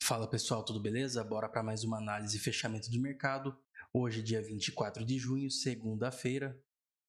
Fala pessoal, tudo beleza? Bora para mais uma análise e fechamento de mercado. Hoje, dia 24 de junho, segunda-feira.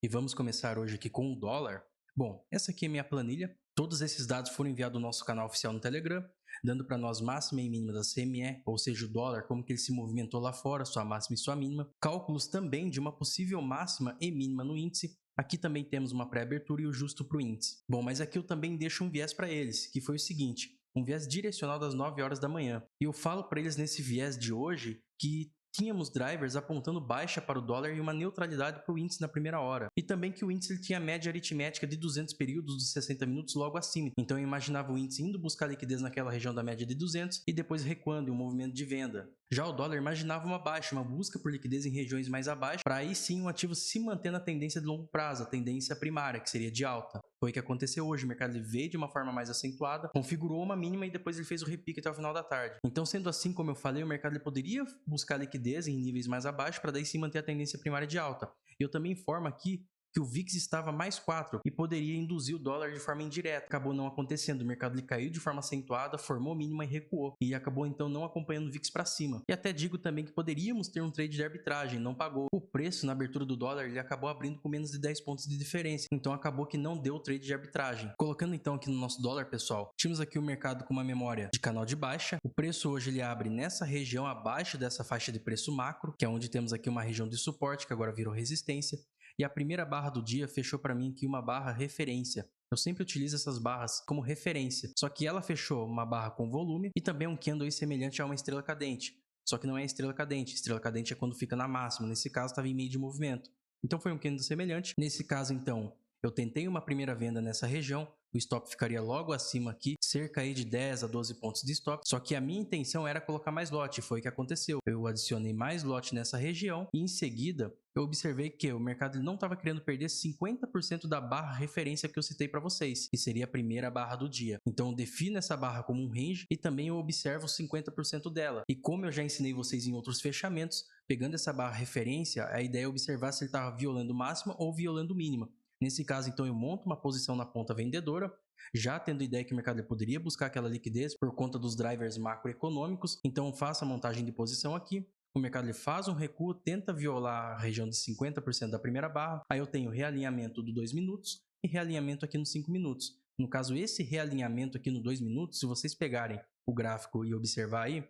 E vamos começar hoje aqui com o dólar. Bom, essa aqui é minha planilha. Todos esses dados foram enviados no nosso canal oficial no Telegram, dando para nós máxima e mínima da CME, ou seja, o dólar, como que ele se movimentou lá fora, sua máxima e sua mínima. Cálculos também de uma possível máxima e mínima no índice. Aqui também temos uma pré-abertura e o justo para o índice. Bom, mas aqui eu também deixo um viés para eles, que foi o seguinte: um viés direcional das 9 horas da manhã. E eu falo para eles nesse viés de hoje que tínhamos drivers apontando baixa para o dólar e uma neutralidade para o índice na primeira hora. E também que o índice ele tinha a média aritmética de 200 períodos de 60 minutos logo acima. Então eu imaginava o índice indo buscar liquidez naquela região da média de 200 e depois recuando em um movimento de venda. Já o dólar imaginava uma baixa, uma busca por liquidez em regiões mais abaixo, para aí sim o ativo se manter na tendência de longo prazo, a tendência primária, que seria de alta. Foi o que aconteceu hoje, o mercado veio de uma forma mais acentuada, configurou uma mínima e depois ele fez o repique até o final da tarde. Então, sendo assim, como eu falei, o mercado poderia buscar liquidez em níveis mais abaixo para daí sim manter a tendência primária de alta. Eu também informo aqui que o VIX estava mais 4 e poderia induzir o dólar de forma indireta. Acabou não acontecendo, o mercado caiu de forma acentuada, formou mínima e recuou, e acabou então não acompanhando o VIX para cima. E até digo também que poderíamos ter um trade de arbitragem, não pagou. O preço na abertura do dólar ele acabou abrindo com menos de 10 pontos de diferença, então acabou que não deu trade de arbitragem. Colocando então aqui no nosso dólar, pessoal, tínhamos aqui o mercado com uma memória de canal de baixa. O preço hoje ele abre nessa região abaixo dessa faixa de preço macro, que é onde temos aqui uma região de suporte que agora virou resistência. E a primeira barra do dia fechou para mim aqui uma barra referência. Eu sempre utilizo essas barras como referência, só que ela fechou uma barra com volume e também um candle semelhante a uma estrela cadente. Só que não é estrela cadente é quando fica na máxima, nesse caso estava em meio de movimento. Então foi um candle semelhante. Nesse caso então, eu tentei uma primeira venda nessa região, o stop ficaria logo acima aqui, cerca aí de 10 a 12 pontos de stop, só que a minha intenção era colocar mais lote, foi o que aconteceu. Eu adicionei mais lote nessa região e em seguida eu observei que o mercado não estava querendo perder 50% da barra referência que eu citei para vocês, que seria a primeira barra do dia. Então eu defino essa barra como um range e também eu observo 50% dela. E como eu já ensinei vocês em outros fechamentos, pegando essa barra referência, a ideia é observar se ele estava violando máxima ou violando mínima. Nesse caso, então, eu monto uma posição na ponta vendedora, já tendo ideia que o mercado poderia buscar aquela liquidez por conta dos drivers macroeconômicos, então eu faço a montagem de posição aqui. O mercado faz um recuo, tenta violar a região de 50% da primeira barra, aí eu tenho realinhamento do 2 minutos e realinhamento aqui nos 5 minutos. No caso, esse realinhamento aqui no 2 minutos, se vocês pegarem o gráfico e observar aí,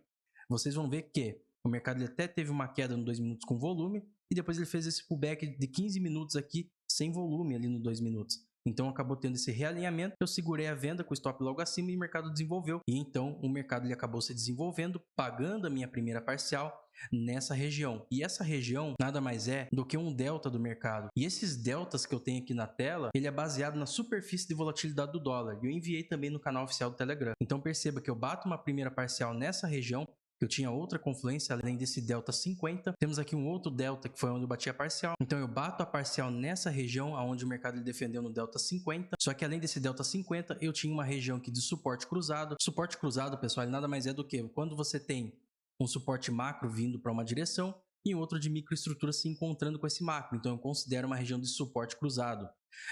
vocês vão ver que o mercado até teve uma queda no 2 minutos com volume e depois ele fez esse pullback de 15 minutos aqui sem volume ali no 2 minutos. Então acabou tendo esse realinhamento, eu segurei a venda com o stop logo acima e o mercado desenvolveu. E então o mercado ele acabou se desenvolvendo, pagando a minha primeira parcial nessa região. E essa região nada mais é do que um delta do mercado. E esses deltas que eu tenho aqui na tela, ele é baseado na superfície de volatilidade do dólar. E eu enviei também no canal oficial do Telegram. Então perceba que eu bato uma primeira parcial nessa região, eu tinha outra confluência além desse delta 50, temos aqui um outro delta que foi onde eu bati a parcial, então eu bato a parcial nessa região onde o mercado ele defendeu no delta 50, só que além desse delta 50 eu tinha uma região aqui de suporte cruzado. Suporte cruzado, pessoal, ele nada mais é do que quando você tem um suporte macro vindo para uma direção e outro de microestrutura se encontrando com esse macro, então eu considero uma região de suporte cruzado.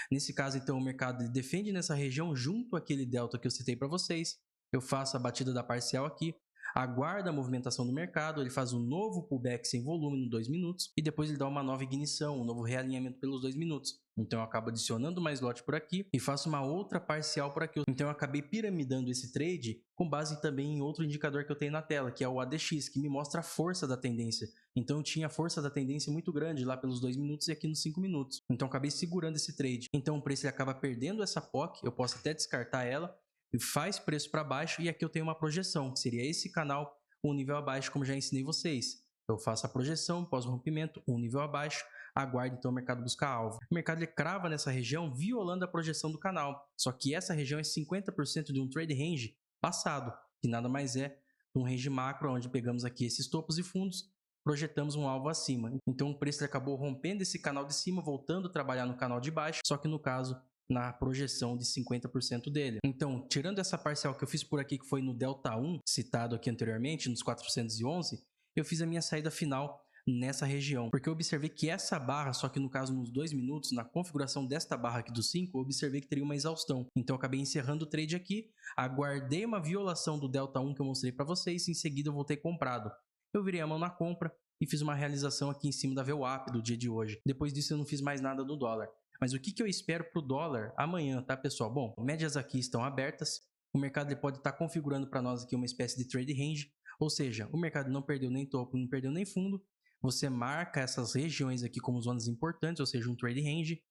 Nesse caso então o mercado defende nessa região junto àquele delta que eu citei para vocês, eu faço a batida da parcial aqui, aguarda a movimentação do mercado, ele faz um novo pullback sem volume no 2 minutos e depois ele dá uma nova ignição, um novo realinhamento pelos 2 minutos. Então eu acabo adicionando mais lote por aqui e faço uma outra parcial por aqui. Então eu acabei piramidando esse trade com base também em outro indicador que eu tenho na tela, que é o ADX, que me mostra a força da tendência. Então eu tinha a força da tendência muito grande lá pelos 2 minutos e aqui nos 5 minutos. Então eu acabei segurando esse trade. Então o preço ele acaba perdendo essa POC, eu posso até descartar ela, e faz preço para baixo, e aqui eu tenho uma projeção, que seria esse canal, um nível abaixo, como já ensinei vocês. Eu faço a projeção, pós-rompimento, um nível abaixo, aguardo então o mercado buscar alvo. O mercado ele crava nessa região, violando a projeção do canal, só que essa região é 50% de um trade range passado, que nada mais é um range macro, onde pegamos aqui esses topos e fundos, projetamos um alvo acima. Então o preço acabou rompendo esse canal de cima, voltando a trabalhar no canal de baixo, só que no caso na projeção de 50% dele. Então, tirando essa parcial que eu fiz por aqui, que foi no delta 1, citado aqui anteriormente, nos 411, eu fiz a minha saída final nessa região, porque eu observei que essa barra, só que no caso nos 2 minutos, na configuração desta barra aqui do 5, eu observei que teria uma exaustão. Então eu acabei encerrando o trade aqui, aguardei uma violação do Delta 1 que eu mostrei para vocês, e em seguida eu voltei comprado. Eu virei a mão na compra e fiz uma realização aqui em cima da VWAP do dia de hoje. Depois disso eu não fiz mais nada no dólar. Mas o que eu espero para o dólar amanhã, tá, pessoal? Bom, médias aqui estão abertas. O mercado ele pode estar configurando para nós aqui uma espécie de trade range, ou seja, o mercado não perdeu nem topo, não perdeu nem fundo. Você marca essas regiões aqui como zonas importantes, ou seja, um trade range.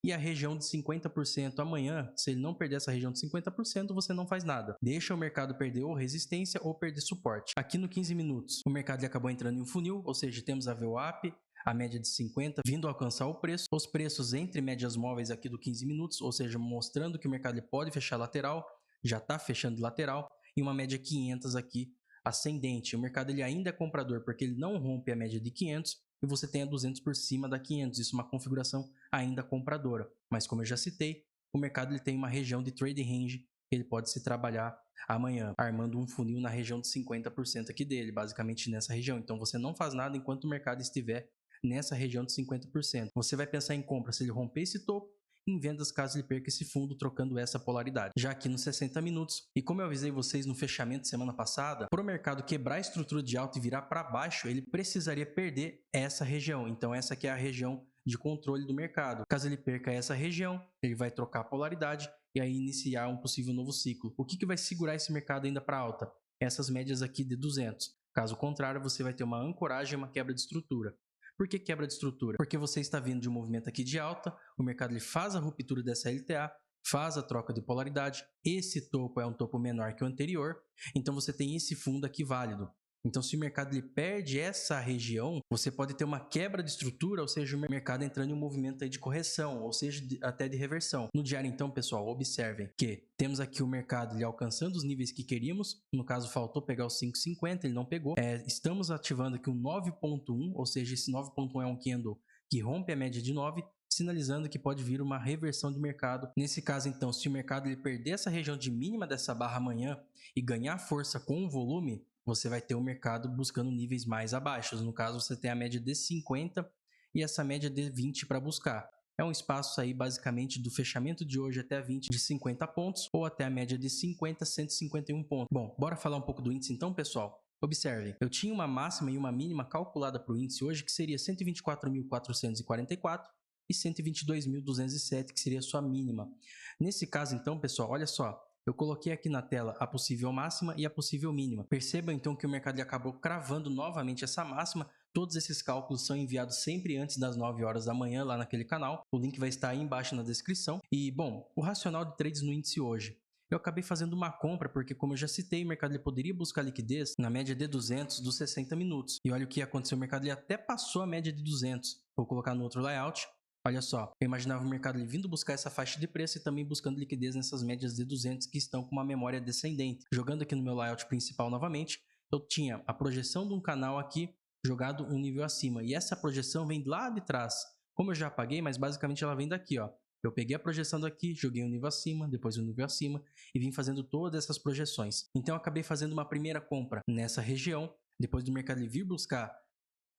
E a região de 50% amanhã, se ele não perder essa região de 50%, você não faz nada. Deixa o mercado perder ou resistência ou perder suporte. Aqui no 15 minutos, o mercado acabou entrando em um funil, ou seja, temos a VWAP, a média de 50 vindo a alcançar o preço, os preços entre médias móveis aqui do 15 minutos, ou seja, mostrando que o mercado pode fechar lateral, já está fechando lateral, e uma média 500 aqui ascendente. O mercado ele ainda é comprador porque ele não rompe a média de 500 e você tem a 200 por cima da 500, isso é uma configuração ainda compradora. Mas como eu já citei, o mercado ele tem uma região de trade range que ele pode se trabalhar amanhã, armando um funil na região de 50% aqui dele, basicamente nessa região. Então você não faz nada enquanto o mercado estiver nessa região de 50%. Você vai pensar em compra se ele romper esse topo, em vendas caso ele perca esse fundo, trocando essa polaridade. Já aqui nos 60 minutos, e como eu avisei vocês no fechamento semana passada, para o mercado quebrar a estrutura de alta e virar para baixo, ele precisaria perder essa região. Então essa aqui é a região de controle do mercado. Caso ele perca essa região, ele vai trocar a polaridade e aí iniciar um possível novo ciclo. O que vai segurar esse mercado ainda para alta? Essas médias aqui de 200. Caso contrário, você vai ter uma ancoragem e uma quebra de estrutura. Por que quebra de estrutura? Porque você está vindo de um movimento aqui de alta, o mercado ele faz a ruptura dessa LTA, faz a troca de polaridade, esse topo é um topo menor que o anterior, então você tem esse fundo aqui válido. Então se o mercado ele perde essa região, você pode ter uma quebra de estrutura, ou seja, o mercado entrando em um movimento aí de correção, ou seja, até de reversão. No diário então, pessoal, observem que temos aqui o mercado ele alcançando os níveis que queríamos, no caso faltou pegar os 5,50, ele não pegou. Estamos ativando aqui o 9,1, ou seja, esse 9,1 é um candle que rompe a média de 9, sinalizando que pode vir uma reversão de mercado. Nesse caso, então, se o mercado ele perder essa região de mínima dessa barra amanhã e ganhar força com o volume, você vai ter o mercado buscando níveis mais abaixo. No caso, você tem a média de 50 e essa média de 20 para buscar. É um espaço aí basicamente do fechamento de hoje até a 20 de 50 pontos ou até a média de 50, 151 pontos. Bom, bora falar um pouco do índice então, pessoal? Observe, eu tinha uma máxima e uma mínima calculada para o índice hoje que seria 124.444 e 122.207, que seria a sua mínima. Nesse caso então, pessoal, olha só, eu coloquei aqui na tela a possível máxima e a possível mínima. Percebam então que o mercado acabou cravando novamente essa máxima. Todos esses cálculos são enviados sempre antes das 9 horas da manhã lá naquele canal. O link vai estar aí embaixo na descrição. E, bom, o racional de trades no índice hoje. Eu acabei fazendo uma compra porque, como eu já citei, o mercado ele poderia buscar liquidez na média de 200 dos 60 minutos. E olha o que aconteceu, o mercado ele até passou a média de 200. Vou colocar no outro layout. Olha só, eu imaginava o mercado ele vindo buscar essa faixa de preço e também buscando liquidez nessas médias de 200 que estão com uma memória descendente. Jogando aqui no meu layout principal novamente, eu tinha a projeção de um canal aqui jogado um nível acima. E essa projeção vem lá de trás. Como eu já apaguei, mas basicamente ela vem daqui, ó. Eu peguei a projeção daqui, joguei um nível acima, depois um nível acima e vim fazendo todas essas projeções. Então eu acabei fazendo uma primeira compra nessa região, depois do mercado vir buscar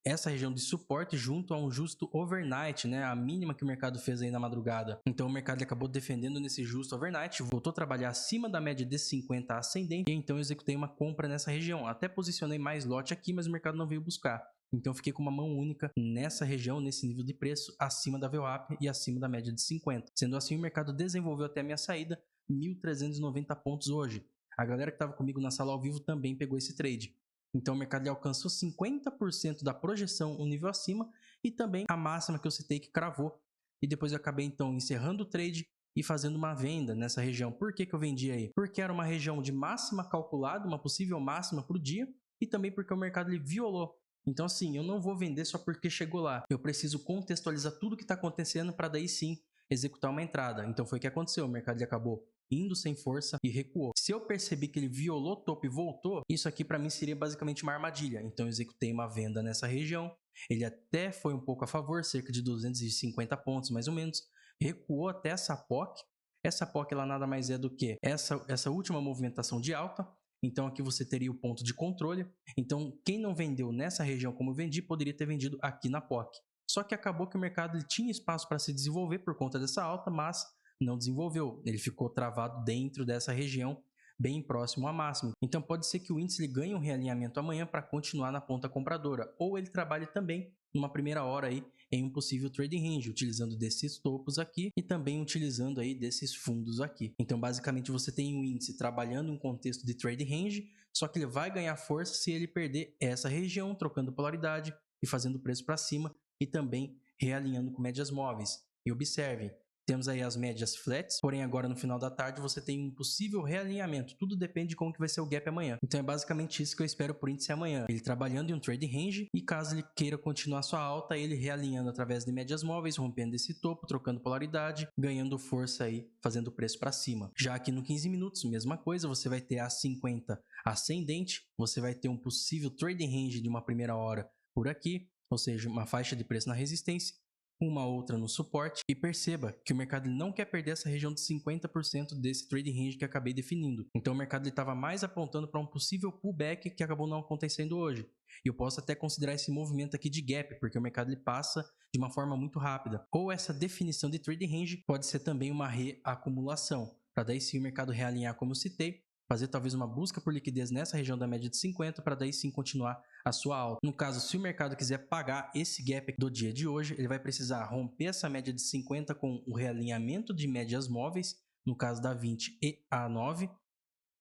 essa região de suporte junto a um justo overnight, né, a mínima que o mercado fez aí na madrugada. Então o mercado acabou defendendo nesse justo overnight, voltou a trabalhar acima da média de 50 ascendente e então eu executei uma compra nessa região. Até posicionei mais lote aqui, mas o mercado não veio buscar. Então fiquei com uma mão única nessa região, nesse nível de preço, acima da VWAP e acima da média de 50. Sendo assim, o mercado desenvolveu até a minha saída, 1.390 pontos hoje. A galera que estava comigo na sala ao vivo também pegou esse trade. Então o mercado alcançou 50% da projeção, um nível acima, e também a máxima que eu citei que cravou. E depois eu acabei então encerrando o trade e fazendo uma venda nessa região. Por que eu vendi aí? Porque era uma região de máxima calculada, uma possível máxima para o dia, e também porque o mercado ele violou. Então assim, eu não vou vender só porque chegou lá. Eu preciso contextualizar tudo o que está acontecendo para daí sim executar uma entrada. Então foi o que aconteceu, o mercado ele acabou indo sem força e recuou. Se eu percebi que ele violou o topo e voltou, isso aqui para mim seria basicamente uma armadilha. Então eu executei uma venda nessa região. Ele até foi um pouco a favor, cerca de 250 pontos mais ou menos. Recuou até essa POC. Essa POC ela nada mais é do que essa última movimentação de alta. Então aqui você teria o ponto de controle. Então quem não vendeu nessa região como eu vendi, poderia ter vendido aqui na POC. Só que acabou que o mercado ele tinha espaço para se desenvolver por conta dessa alta, mas não desenvolveu. Ele ficou travado dentro dessa região, bem próximo à máxima. Então pode ser que o índice ele ganhe um realinhamento amanhã para continuar na ponta compradora, ou ele trabalhe também numa primeira hora aí em um possível trading range, utilizando desses topos aqui e também utilizando aí desses fundos aqui. Então basicamente você tem um índice trabalhando em um contexto de trading range, só que ele vai ganhar força se ele perder essa região, trocando polaridade e fazendo o preço para cima e também realinhando com médias móveis. E observem, temos aí as médias flats, porém agora no final da tarde você tem um possível realinhamento. Tudo depende de como que vai ser o gap amanhã. Então é basicamente isso que eu espero por índice amanhã. Ele trabalhando em um trade range e caso ele queira continuar sua alta, ele realinhando através de médias móveis, rompendo esse topo, trocando polaridade, ganhando força aí, fazendo o preço para cima. Já aqui no 15 minutos, mesma coisa, você vai ter a 50 ascendente, você vai ter um possível trade range de uma primeira hora por aqui, ou seja, uma faixa de preço na resistência, uma outra no suporte, e perceba que o mercado não quer perder essa região de 50% desse trade range que acabei definindo. Então o mercado estava mais apontando para um possível pullback que acabou não acontecendo hoje. E eu posso até considerar esse movimento aqui de gap, porque o mercado ele passa de uma forma muito rápida. Ou essa definição de trade range pode ser também uma reacumulação, para daí sim o mercado realinhar como eu citei, fazer talvez uma busca por liquidez nessa região da média de 50 para daí sim continuar a sua alta. No caso, se o mercado quiser pagar esse gap do dia de hoje, ele vai precisar romper essa média de 50 com o realinhamento de médias móveis, no caso da 20 e a 9,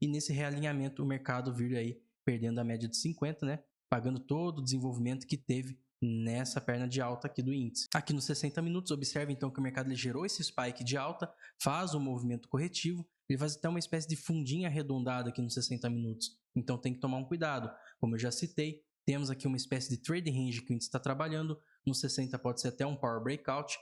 e nesse realinhamento o mercado vir aí perdendo a média de 50, né? Pagando todo o desenvolvimento que teve nessa perna de alta aqui do índice. Aqui nos 60 minutos, observe então que o mercado ele gerou esse spike de alta, faz um movimento corretivo, ele faz até uma espécie de fundinha arredondada aqui nos 60 minutos. Então tem que tomar um cuidado. Como eu já citei, temos aqui uma espécie de trade range que o índice está trabalhando, nos 60 pode ser até um power breakout,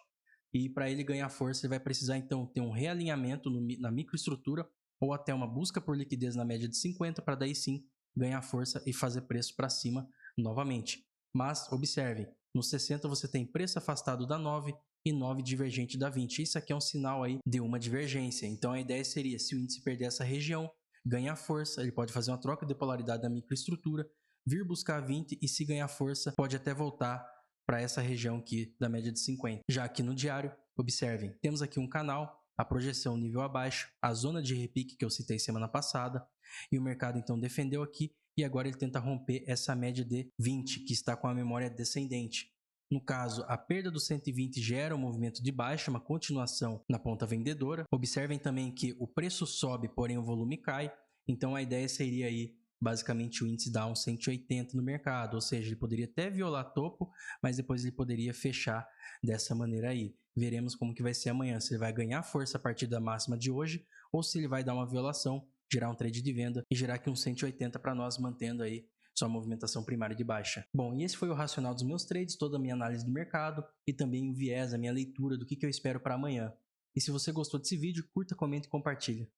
e para ele ganhar força ele vai precisar então ter um realinhamento na microestrutura ou até uma busca por liquidez na média de 50 para daí sim ganhar força e fazer preço para cima novamente. Mas observe, no 60 você tem preço afastado da 9 e 9 divergente da 20. Isso aqui é um sinal aí de uma divergência. Então a ideia seria, se o índice perder essa região, ganhar força, ele pode fazer uma troca de polaridade da microestrutura, vir buscar 20 e se ganhar força, pode até voltar para essa região aqui da média de 50. Já aqui no diário, observem, temos aqui um canal, a projeção nível abaixo, a zona de repique que eu citei semana passada, e o mercado então defendeu aqui e agora ele tenta romper essa média de 20, que está com a memória descendente. No caso, a perda do 120 gera um movimento de baixa, uma continuação na ponta vendedora. Observem também que o preço sobe, porém o volume cai, então a ideia seria aí basicamente o índice dar um 180 no mercado, ou seja, ele poderia até violar topo, mas depois ele poderia fechar dessa maneira aí. Veremos como que vai ser amanhã, se ele vai ganhar força a partir da máxima de hoje ou se ele vai dar uma violação, gerar um trade de venda e gerar aqui um 180 para nós, mantendo aí sua movimentação primária de baixa. Bom, e esse foi o racional dos meus trades, toda a minha análise do mercado e também o viés, a minha leitura do que eu espero para amanhã. E se você gostou desse vídeo, curta, comente e compartilha.